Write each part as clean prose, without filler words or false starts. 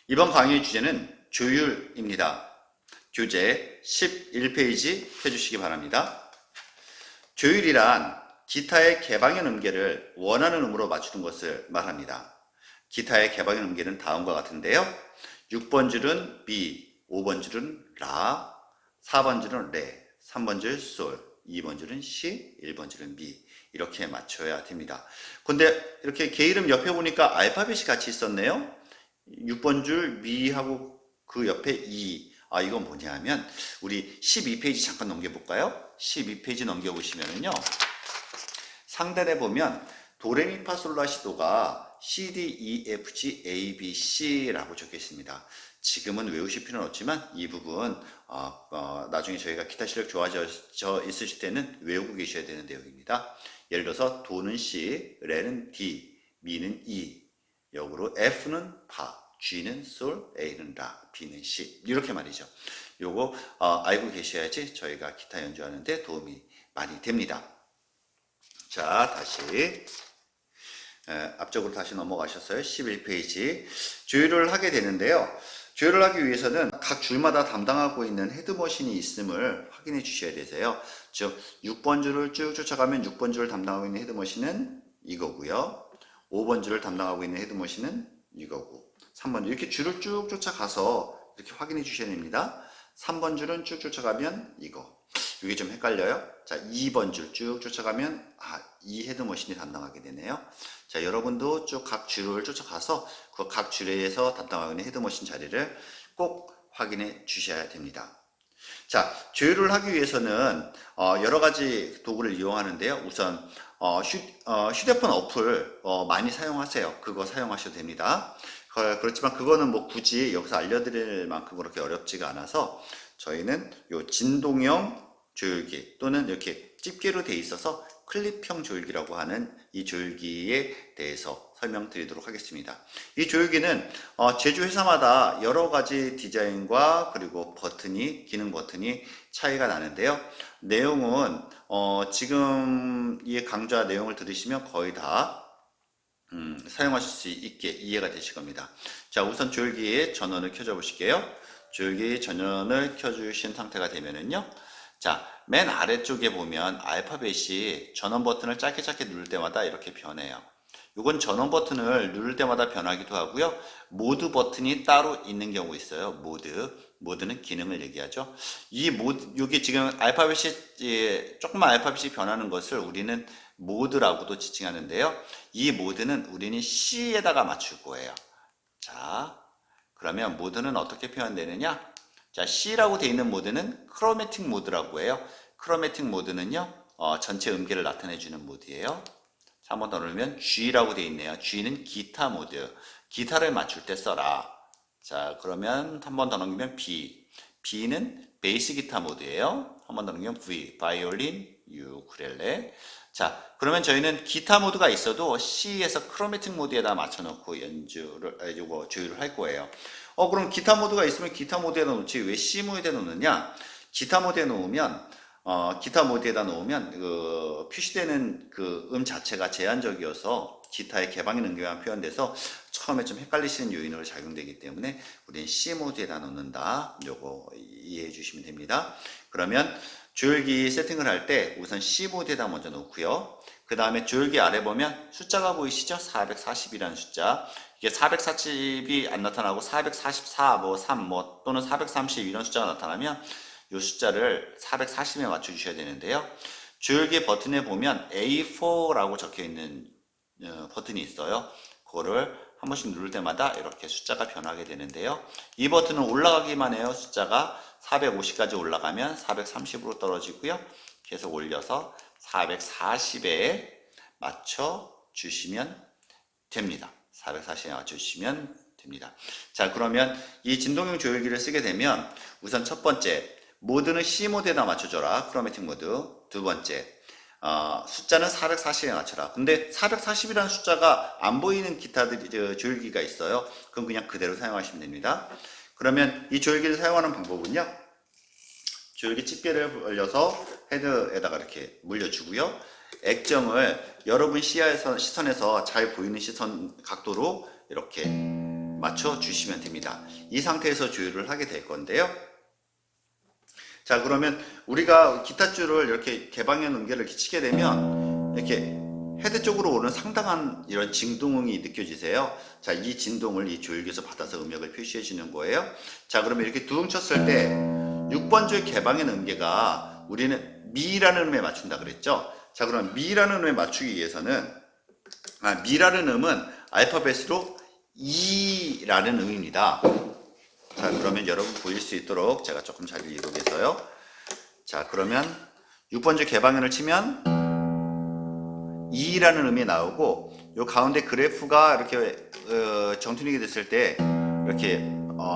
이번 강의의 주제는 조율입니다. 교재 11페이지 펴주시기 바랍니다. 조율이란 기타의 개방현 음계를 원하는 음으로 맞추는 것을 말합니다. 기타의 개방현 음계는 다음과 같은데요. 6번 줄은 미, 5번 줄은 라, 4번 줄은 레, 3번 줄 솔, 2번 줄은 시, 1번 줄은 미. 이렇게 맞춰야 됩니다. 근데 이렇게 개 이름 옆에 보니까 알파벳이 같이 있었네요. 6번 줄 미하고 그 옆에 2. 이건 뭐냐 하면 우리 12페이지 잠깐 넘겨볼까요? 12페이지 넘겨보시면은요. 상단에 보면 도레미파솔라시도가 C, D, E, F, G, A, B, C라고 적혀 있습니다. 지금은 외우실 필요는 없지만 이 부분 나중에 저희가 기타 실력 좋아져 있으실 때는 외우고 계셔야 되는 내용입니다. 예를 들어서 도는 C, 레는 D, 미는 E, 역으로 F는 파, G는 솔, A는 라, B는 C 이렇게 말이죠. 요거 알고 계셔야지 저희가 기타 연주하는데 도움이 많이 됩니다. 자, 다시 앞쪽으로 다시 넘어가셨어요. 11페이지 조율을 하게 되는데요. 조율을 하기 위해서는 각 줄마다 담당하고 있는 헤드머신이 있음을 확인해 주셔야 되세요. 즉 6번 줄을 쭉 쫓아가면 6번 줄을 담당하고 있는 헤드머신은 이거고요. 5번 줄을 담당하고 있는 헤드머신은 이거고 3번 줄 이렇게 줄을 쭉 쫓아가서 이렇게 확인해 주셔야 됩니다. 3번 줄은 쭉 쫓아가면 이거 이게 좀 헷갈려요. 자, 2번 줄 쭉 쫓아가면 이 헤드머신이 담당하게 되네요. 자, 여러분도 쭉 각 줄을 쫓아가서 그 각 줄에서 담당하고 있는 헤드머신 자리를 꼭 확인해 주셔야 됩니다. 자, 조율을 하기 위해서는 여러 가지 도구를 이용하는데요. 우선 휴대폰 어플 많이 사용하세요. 그거 사용하셔도 됩니다. 그렇지만 그거는 뭐 굳이 여기서 알려드릴 만큼 그렇게 어렵지가 않아서 저희는 요 진동형 조율기 또는 이렇게 집게로 되어 있어서 클립형 조율기라고 하는 이 조율기에 대해서 설명드리도록 하겠습니다. 이 조율기는 제조 회사마다 여러 가지 디자인과 그리고 기능 버튼이 차이가 나는데요. 내용은 지금 이 강좌 내용을 들으시면 거의 다 사용하실 수 있게 이해가 되실 겁니다. 자, 우선 조율기의 전원을 켜줘 보실게요. 조율기 전원을 켜주신 상태가 되면은요. 자, 맨 아래쪽에 보면 알파벳이 전원 버튼을 짧게 누를 때마다 이렇게 변해요. 이건 전원 버튼을 누를 때마다 변하기도 하고요. 모드 버튼이 따로 있는 경우 있어요. 모드는 기능을 얘기하죠. 이 모드, 여기 지금 알파벳이, 조금만 알파벳이 변하는 것을 우리는 모드라고도 지칭하는데요. 이 모드는 우리는 C에다가 맞출 거예요. 자, 그러면 모드는 어떻게 표현되느냐? 자, C라고 되어 있는 모드는 크로매틱 모드라고 해요. 크로매틱 모드는요, 전체 음계를 나타내주는 모드예요. 한 번 더 누르면 G라고 되어 있네요. G는 기타 모드. 기타를 맞출 때 써라. 자, 그러면 한 번 더 넘기면 B. B는 베이스 기타 모드예요. 한 번 더 넘기면 V. 바이올린, 우쿨렐레. 자, 그러면 저희는 기타 모드가 있어도 C에서 크로매틱 모드에다 맞춰놓고 조율을 할 거예요. 그럼 기타 모드가 있으면 기타 모드에다 놓지 왜 C 모드에 놓느냐? 기타 모드에 놓으면 기타 모드에다 놓으면 표시되는 그 자체가 제한적이어서 기타의 개방의 능력만 표현돼서 처음에 좀 헷갈리시는 요인으로 작용되기 때문에 우리는 C 모드에다 놓는다. 요거 이해해 주시면 됩니다. 그러면 조율기 세팅을 할 때 우선 C 모드에다 먼저 놓고요. 그 다음에 조율기 아래 보면 숫자가 보이시죠? 440이라는 숫자. 이게 440이 안 나타나고 444, 3 또는 430 이런 숫자가 나타나면 이 숫자를 440에 맞춰주셔야 되는데요. 조율기 버튼에 보면 A4라고 적혀 있는 버튼이 있어요. 그거를 한 번씩 누를 때마다 이렇게 숫자가 변하게 되는데요. 이 버튼은 올라가기만 해요. 숫자가 450까지 올라가면 430으로 떨어지고요. 계속 올려서 440에 맞춰 주시면 됩니다. 440에 맞춰 주시면 됩니다. 자, 그러면 이 진동형 조율기를 쓰게 되면 우선 첫 번째 모드는 C 모드에다 맞춰줘라. 크로매틱 모드. 두 번째 숫자는 440에 맞춰라. 근데 440이라는 숫자가 안 보이는 기타들이 조율기가 있어요. 그럼 그냥 그대로 사용하시면 됩니다. 그러면 이 조율기를 사용하는 방법은요. 조율기 집게를 벌려서 헤드에다가 이렇게 물려주고요. 액정을 여러분 시선에서 잘 보이는 시선 각도로 이렇게 맞춰 주시면 됩니다. 이 상태에서 조율을 하게 될 건데요. 자, 그러면 우리가 기타 줄을 이렇게 개방형 음계를 이렇게 치게 되면 이렇게 헤드 쪽으로 오는 상당한 이런 진동이 느껴지세요. 자, 이 진동을 이 조율기에서 받아서 음역을 표시해 주는 거예요. 자, 그러면 이렇게 두흥 쳤을 때 6번 줄 개방형 음계가 우리는 미라는 음에 맞춘다 그랬죠. 자, 그럼 미라는 음에 맞추기 위해서는 미라는 음은 알파벳으로 E라는 음입니다. 자, 그러면 여러분 보일 수 있도록 제가 조금 잘 이루겠어요. 자, 그러면 6번 줄 개방현을 치면 E라는 음이 나오고 요 가운데 그래프가 이렇게 정투닝이 됐을 때 이렇게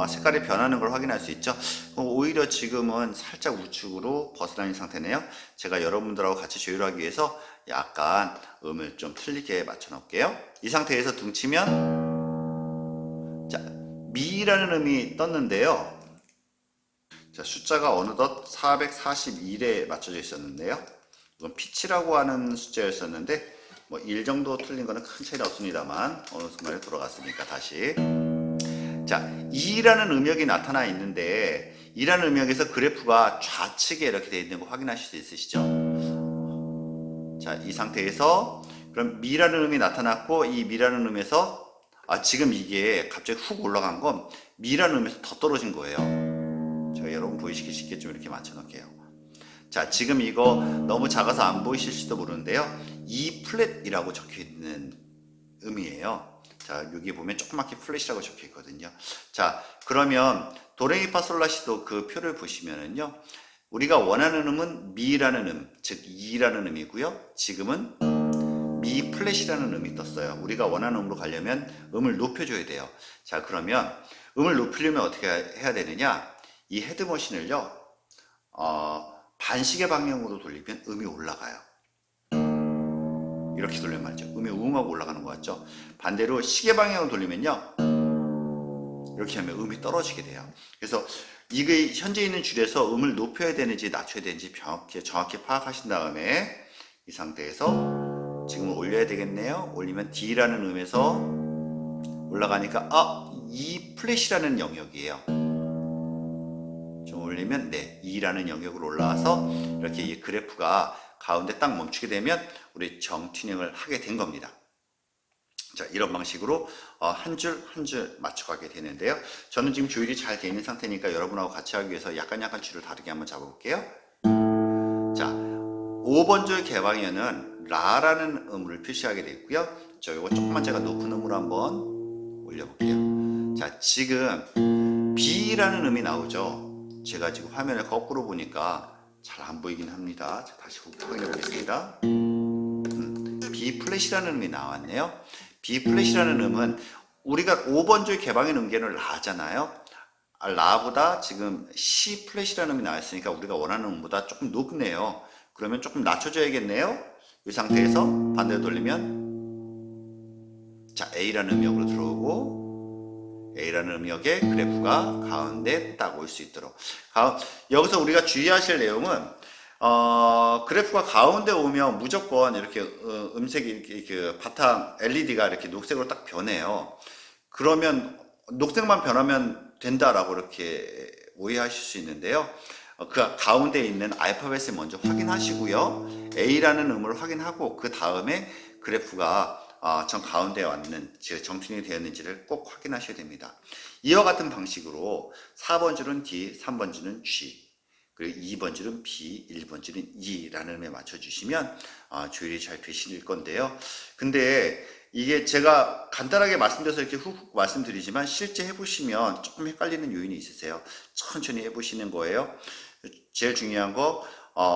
색깔이 변하는 걸 확인할 수 있죠. 오히려 지금은 살짝 우측으로 벗어나는 상태네요. 제가 여러분들하고 같이 조율하기 위해서 약간 음을 좀 틀리게 맞춰 놓을게요. 이 상태에서 둥 치면 자, 미라는 음이 떴는데요. 자, 숫자가 어느덧 441에 맞춰져 있었는데요. 이건 피치라고 하는 숫자였었는데 뭐 1 정도 틀린 거는 큰 차이는 없습니다만 어느 순간에 돌아갔으니까 다시. 자, 2라는 음역이 나타나 있는데 2라는 음역에서 그래프가 좌측에 이렇게 되어 있는 거 확인하실 수 있으시죠? 자, 이 상태에서 그럼 미라는 음이 나타났고 이 미라는 음에서 지금 이게 갑자기 훅 올라간 건 미라는 음에서 더 떨어진 거예요. 제가 여러분 보이시기 쉽게 좀 이렇게 맞춰 놓을게요. 자, 지금 이거 너무 작아서 안 보이실지도 모르는데요. E 플랫이라고 적혀 있는 음이에요. 자, 여기 보면 조그맣게 플랫이라고 적혀 있거든요. 자, 그러면 도레미파솔라시도 그 표를 보시면은요. 우리가 원하는 음은 미라는 음, 즉 E라는 음이고요. 지금은 미 플랫이라는 음이 떴어요. 우리가 원하는 음으로 가려면 음을 높여줘야 돼요. 자, 그러면 음을 높이려면 어떻게 해야 되느냐? 이 헤드머신을요. 반시계 방향으로 돌리면 음이 올라가요. 이렇게 돌리면 말이죠. 음이 우웅하고 올라가는 거 같죠? 반대로 시계 방향으로 돌리면요. 이렇게 하면 음이 떨어지게 돼요. 그래서 이게 현재 있는 줄에서 음을 높여야 되는지 낮춰야 되는지 정확히 파악하신 다음에 이 상태에서 지금 올려야 되겠네요. 올리면 D라는 음에서 올라가니까 E 플랫이라는 영역이에요. 좀 올리면 네, E라는 영역으로 올라와서 이렇게 이 그래프가 가운데 딱 멈추게 되면 우리 정튜닝을 하게 된 겁니다. 자, 이런 방식으로 한 줄 한 줄 맞춰가게 되는데요. 저는 지금 조율이 잘 되어 있는 상태니까 여러분하고 같이 하기 위해서 약간 줄을 다르게 한번 잡아볼게요. 자, 5번 줄 개방현은 라라는 음을 표시하게 되어 있고요. 이거 조금만 제가 높은 음으로 한번 올려볼게요. 자, 지금 B라는 음이 나오죠. 제가 지금 화면을 거꾸로 보니까 잘 안 보이긴 합니다. 자, 다시 확인해 보겠습니다. B 플랫이라는 음이 나왔네요. B 플랫이라는 음은 우리가 5번 줄 개방의 음계는 라잖아요. 라보다 지금 C 플랫이라는 음이 나왔으니까 우리가 원하는 음보다 조금 높네요. 그러면 조금 낮춰줘야겠네요. 이 상태에서 반대로 돌리면 자, A라는 음역으로 들어오고 A라는 음역의 그래프가 가운데 딱 올 수 있도록 여기서 우리가 주의하실 내용은 그래프가 가운데 오면 무조건 이렇게 음색이 이렇게 그 바탕 LED가 이렇게 녹색으로 딱 변해요. 그러면 녹색만 변하면 된다라고 이렇게 오해하실 수 있는데요. 그 가운데 있는 알파벳을 먼저 확인하시고요. A라는 음을 확인하고 그 다음에 그래프가 정 가운데에 왔는 정투닝이 되었는지를 꼭 확인하셔야 됩니다. 이와 같은 방식으로 4번 줄은 D, 3번 줄은 G, 그리고 2번 줄은 B, 1번 줄은 E라는 음에 맞춰주시면 조율이 잘 되실 건데요. 근데 이게 제가 간단하게 말씀드려서 이렇게 훅훅 말씀드리지만 실제 해보시면 조금 헷갈리는 요인이 있으세요. 천천히 해보시는 거예요. 제일 중요한 거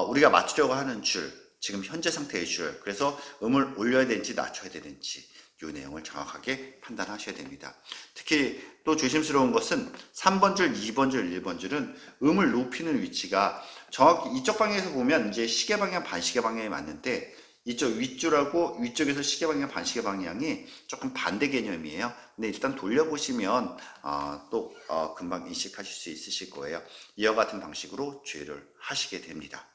우리가 맞추려고 하는 줄, 지금 현재 상태의 줄, 그래서 음을 올려야 되는지 낮춰야 되는지 이 내용을 정확하게 판단하셔야 됩니다. 특히 또 조심스러운 것은 3번 줄, 2번 줄, 1번 줄은 음을 높이는 위치가 정확히 이쪽 방향에서 보면 이제 시계 방향, 반시계 방향이 맞는데 이쪽 윗줄하고 위쪽에서 시계 방향, 반시계 방향이 조금 반대 개념이에요. 근데 일단 돌려보시면 또 금방 인식하실 수 있으실 거예요. 이와 같은 방식으로 조율을 하시게 됩니다.